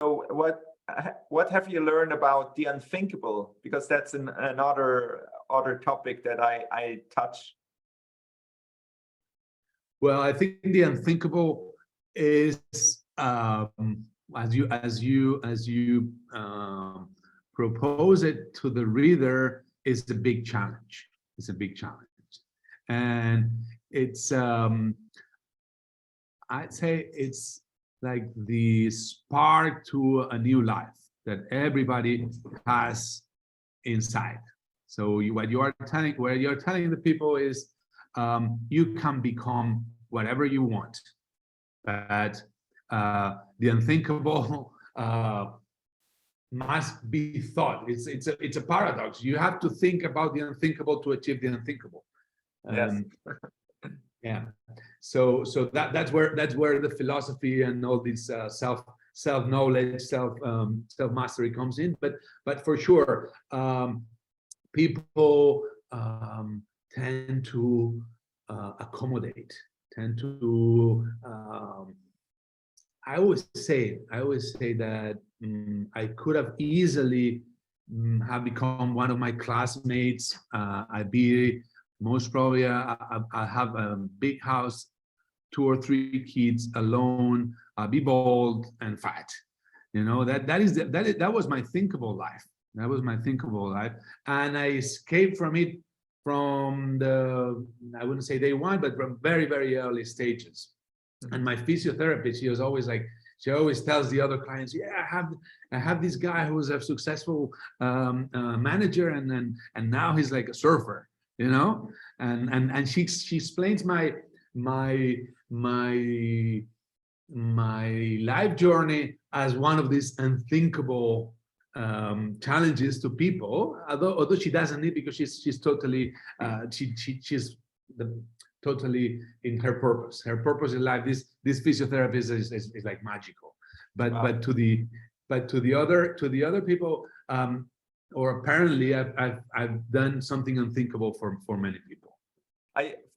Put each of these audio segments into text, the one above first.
So what have you learned about the unthinkable? Because that's another topic that I touch. Well, I think the unthinkable is as you propose it to the reader, is a big challenge. It's a big challenge, and it's I'd say it's like the spark to a new life that everybody has inside. So what you're telling the people is you can become whatever you want, but the unthinkable must be thought. It's a paradox. You have to think about the unthinkable to achieve the unthinkable. Yes. Yeah. So that's where the philosophy and all this self knowledge, self mastery comes in. But for sure, people tend to accommodate, tend to. I always say that I could have easily have become one of my classmates. I'd be most probably I have a big house, 2 or 3 kids, alone, be bald and fat. You know, that was my thinkable life. That was my thinkable life, and I escaped from it from the, I wouldn't say day one, but from very, very early stages. And my physiotherapist, she was always like, she always tells the other clients, yeah, I have this guy who's a successful manager, and now he's like a surfer, you know, and she explains my life journey as one of these unthinkable challenges to people, although she doesn't need, because she's totally she's totally in her purpose. Her purpose in life, this physiotherapist is like magical. But wow. but to the other people, or apparently I've done something unthinkable for many people.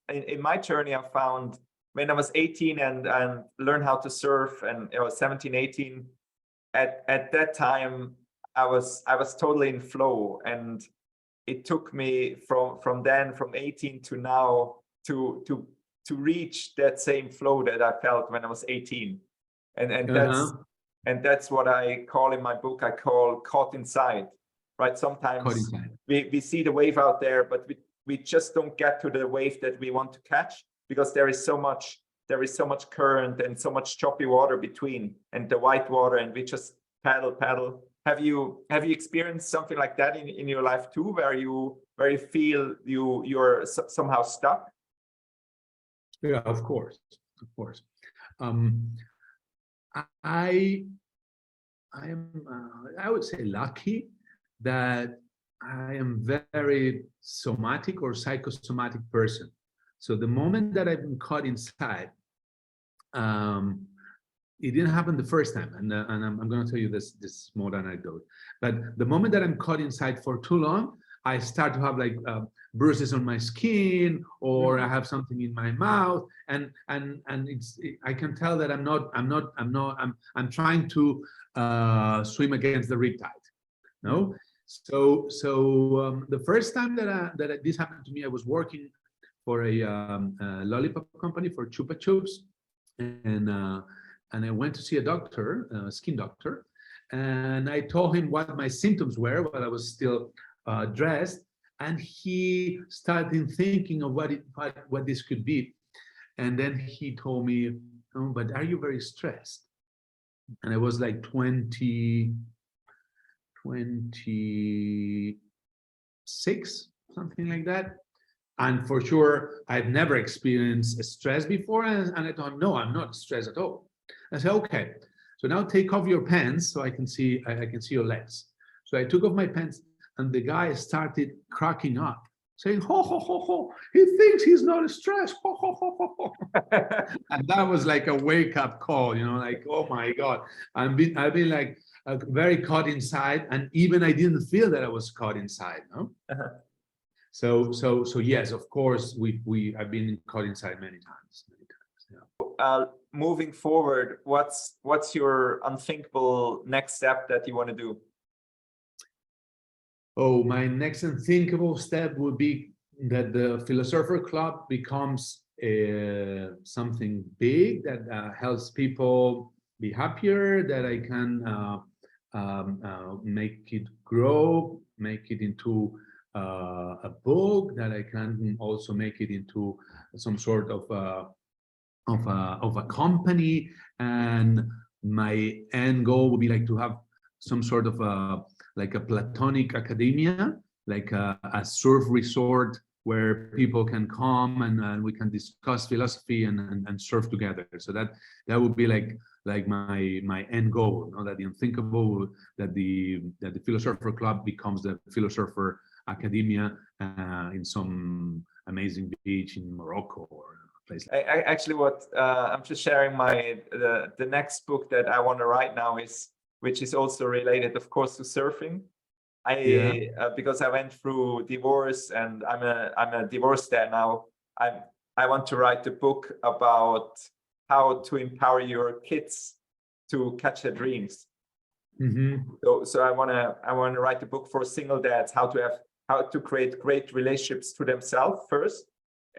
In my journey, I found when I was 18 and learned how to surf, and I was 17, 18, at that time I was totally in flow, and it took me from 18 to now to reach that same flow that I felt when I was 18, and that's what I call in my book. I call caught inside, right? Sometimes we see the wave out there, but we just don't get to the wave that we want to catch, because there is so much current and so much choppy water between, and the white water, and we just paddle. Have you experienced something like that in your life too, where you feel you're somehow stuck? Yeah, of course. I would say lucky that I am very somatic or psychosomatic person. So the moment that I've been caught inside, it didn't happen the first time, and I'm going to tell you this small anecdote. But the moment that I'm caught inside for too long, I start to have like bruises on my skin, or I have something in my mouth, and I can tell that I'm trying to swim against the riptide. No, so the first time that this happened to me, I was working for a lollipop company, for Chupa Chups, and I went to see a doctor, a skin doctor, and I told him what my symptoms were while I was still dressed, and he started thinking of what this could be, and then he told me, "Oh, but are you very stressed?" And I was like 26, something like that. And for sure, I've never experienced stress before, and I thought, no, I'm not stressed at all. I said, okay, so now take off your pants so I can see your legs. So I took off my pants, and the guy started cracking up, saying, ho, ho, ho, ho, he thinks he's not stressed, ho, ho, ho, ho, ho. And that was like a wake-up call, you know, like, oh my God, I've been like very caught inside, and even I didn't feel that I was caught inside, no? So yes, of course, I've been caught inside many times. Yeah. moving forward, what's your unthinkable next step that you want to do? Oh, my next unthinkable step would be that the Philosurfer Club becomes something big that helps people be happier, that I can make it grow, make it into a book, that I can also make it into some sort of a company. And my end goal would be like to have some sort of like a platonic academia, like a surf resort where people can come and we can discuss philosophy and surf together. So that would be like my end goal, you know, that the unthinkable, that the Philosurfer Club becomes the Philosurfer Academia in some amazing beach in Morocco or a place like that. Actually, what I'm just sharing the next book that I want to write now which is also related, of course, to surfing. Because I went through divorce and I'm a divorced dad now. I want to write a book about how to empower your kids to catch their dreams. So I want to write a book for single dads, how to create great relationships to themselves first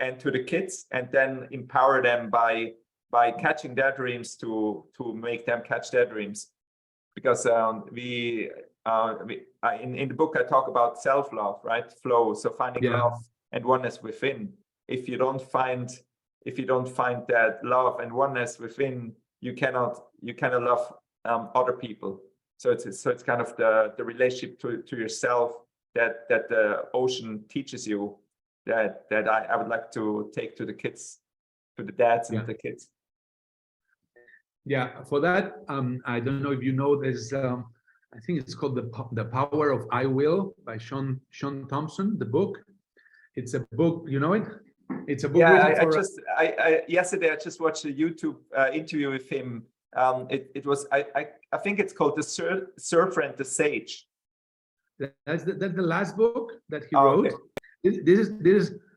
and to the kids, and then empower them by catching their dreams to make them catch their dreams. Because in the book I talk about self-love, right? Flow, so finding love and oneness within. If you don't find that love and oneness within, you cannot love other people. So it's kind of the relationship to yourself that the ocean teaches you, that I would like to take to the kids, to the dads and the kids. Yeah, for that, I don't know if you know, there's I think it's called The Power of I Will by Sean Tomson, the book. It's a book, you know it? It's a book. Yeah, yesterday I just watched a YouTube interview with him. It was I think it's called The Surfer and the Sage. That's the last book that he wrote. Okay.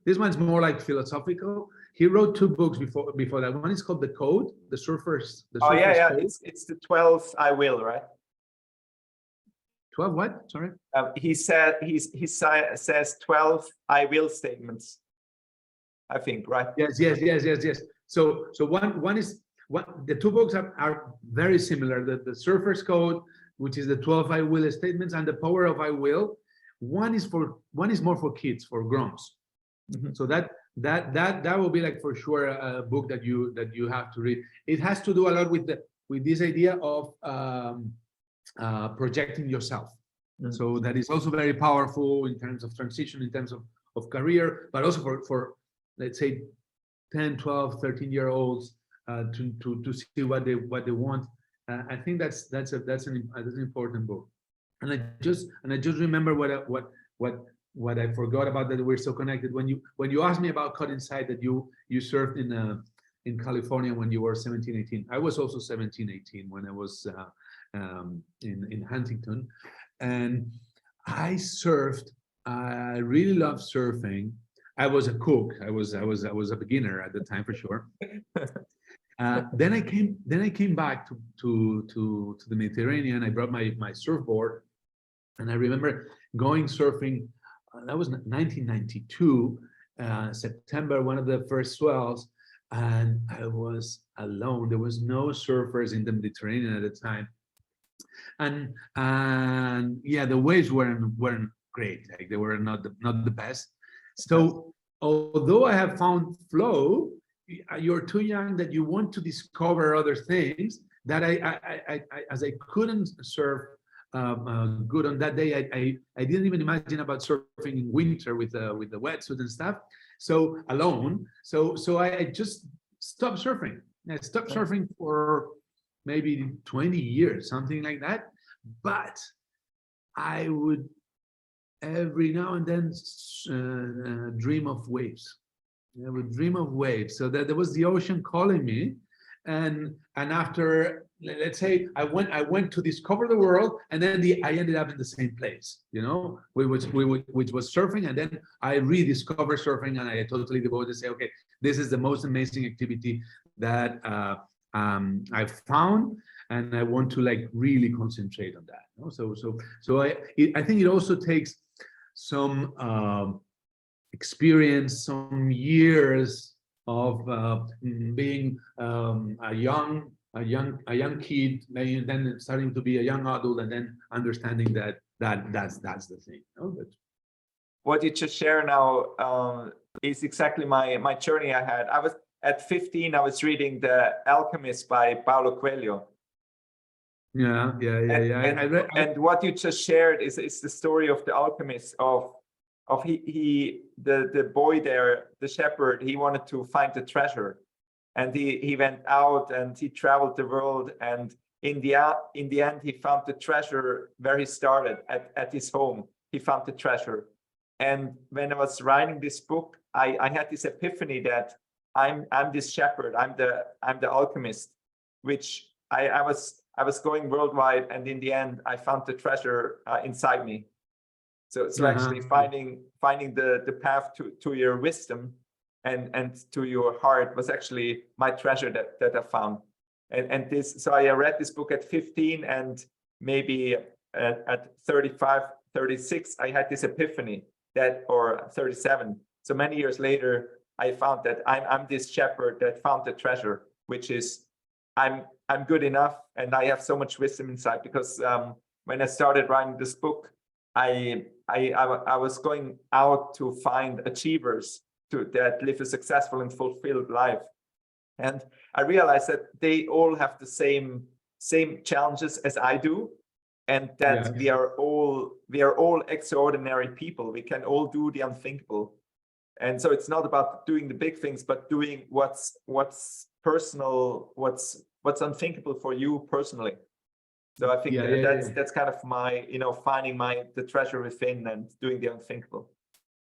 This one's more like philosophical. He wrote two books before that. One is called The Code, the Surfer's Code. It's the 12 I Will, right? 12 what? Sorry. He says 12 I will statements, I think, right? Yes. So the two books are very similar. The Surfer's Code, which is the 12 I will statements, and The Power of I Will. One is more for kids, for grown-ups. So that will be like for sure a book that you have to read. It has to do a lot with this idea of projecting yourself. So that is also very powerful in terms of transition, in terms of career, but also for let's say 10, 12, 13-year-olds to see what they want. I think that's an important book. And I just remember what I forgot about, that we're so connected. When you asked me about Caught Inside, that you surfed in California when you were 17, 18. I was also 17, 18 when I was in Huntington, and I surfed. I really loved surfing. I was a cook. I was a beginner at the time for sure. Then I came back to the Mediterranean. I brought my surfboard, and I remember going surfing. That was 1992, September, one of the first swells, and I was alone. There was no surfers in the Mediterranean at the time, and yeah, the waves weren't great. Like, they were not the best. So although I have found flow, you're too young that you want to discover other things. That I as I couldn't surf good on that day, I didn't even imagine about surfing in winter with the wetsuit and stuff. So alone, so I just stopped surfing. I stopped surfing for maybe 20 years, something like that. But I would every now and then dream of waves. I would dream of waves. So that there was the ocean calling me, and after, let's say, I went to discover the world, and then I ended up in the same place, you know, which was surfing, and then I rediscovered surfing, and I totally devoted to say, okay, this is the most amazing activity that I found, and I want to like really concentrate on that. You know? So I think it also takes some experience, some years of being a young kid, maybe then starting to be a young adult, and then understanding that's the thing. You know? What you just share now is exactly my journey I had. I was at 15. I was reading The Alchemist by Paulo Coelho. Yeah. And what you just shared is the story of the alchemist of the boy there, the shepherd. He wanted to find the treasure, and he went out and he traveled the world, and in the end he found the treasure where he started at his home. He found the treasure. And when I was writing this book, I had this epiphany that I'm this shepherd, I'm the alchemist, which I was going worldwide, and in the end I found the treasure inside me. So actually finding the path to your wisdom and to your heart was actually my treasure that I found. And this, so I read this book at 15, and maybe at 35, 36, I had this epiphany or 37. So many years later, I found that I'm this shepherd that found the treasure, which is I'm good enough, and I have so much wisdom inside. Because when I started writing this book, I was going out to find achievers that live a successful and fulfilled life, and I realized that they all have the same challenges as I do, and that we are all extraordinary people. We can all do the unthinkable. And so it's not about doing the big things, but doing what's personal, what's unthinkable for you personally. So I think that's kind of my, finding the treasure within and doing the unthinkable.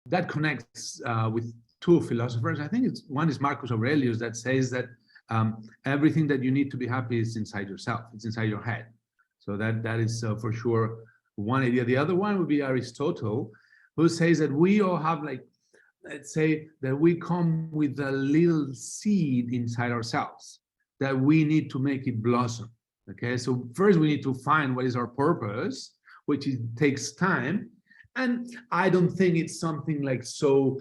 That connects with two philosophers. I think one is Marcus Aurelius, that says that everything that you need to be happy is inside yourself. It's inside your head. So that is for sure one idea. The other one would be Aristotle, who says that we all have, like, let's say that we come with a little seed inside ourselves that we need to make it blossom. Okay, so first we need to find what is our purpose, which takes time. And I don't think it's something like so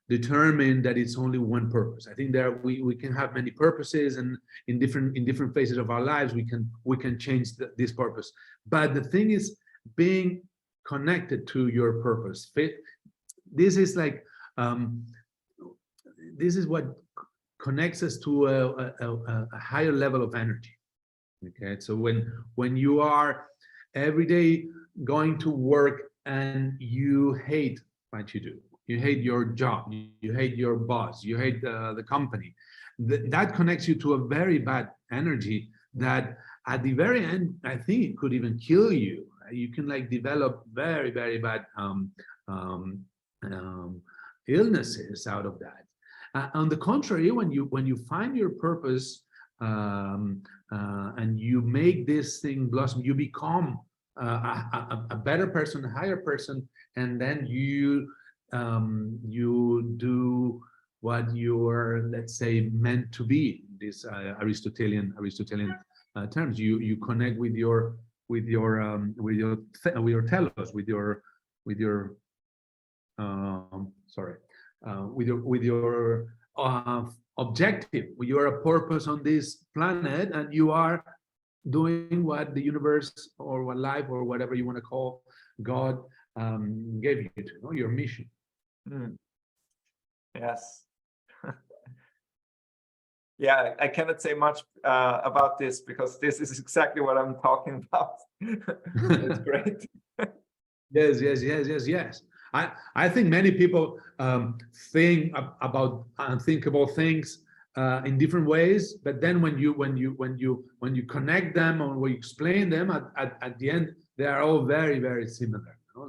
determined that it's only one purpose. I think that we can have many purposes, and in different phases of our lives we can change this purpose. But the thing is being connected to your purpose. This is like this is what connects us to a higher level of energy. Okay, so when you are every day going to work and you hate what you do, you hate your job, you hate your boss, you hate the company, that connects you to a very bad energy that at the very end, I think it could even kill you. You can like develop very, very bad illnesses out of that. On the contrary, when you find your purpose and you make this thing blossom, you become a better person, a higher person, and then you do what you're, let's say, meant to be. This Aristotelian terms. You connect with your telos, with your objective. You are a purpose on this planet, and you are doing what the universe or what life or whatever you want to call God gave you to know, your mission. Yes. Yeah, I cannot say much about this because this is exactly what I'm talking about. It's great. Yes. I think many people think about unthinkable things in different ways, but then when you connect them or when you explain them, at the end they are all very, very similar.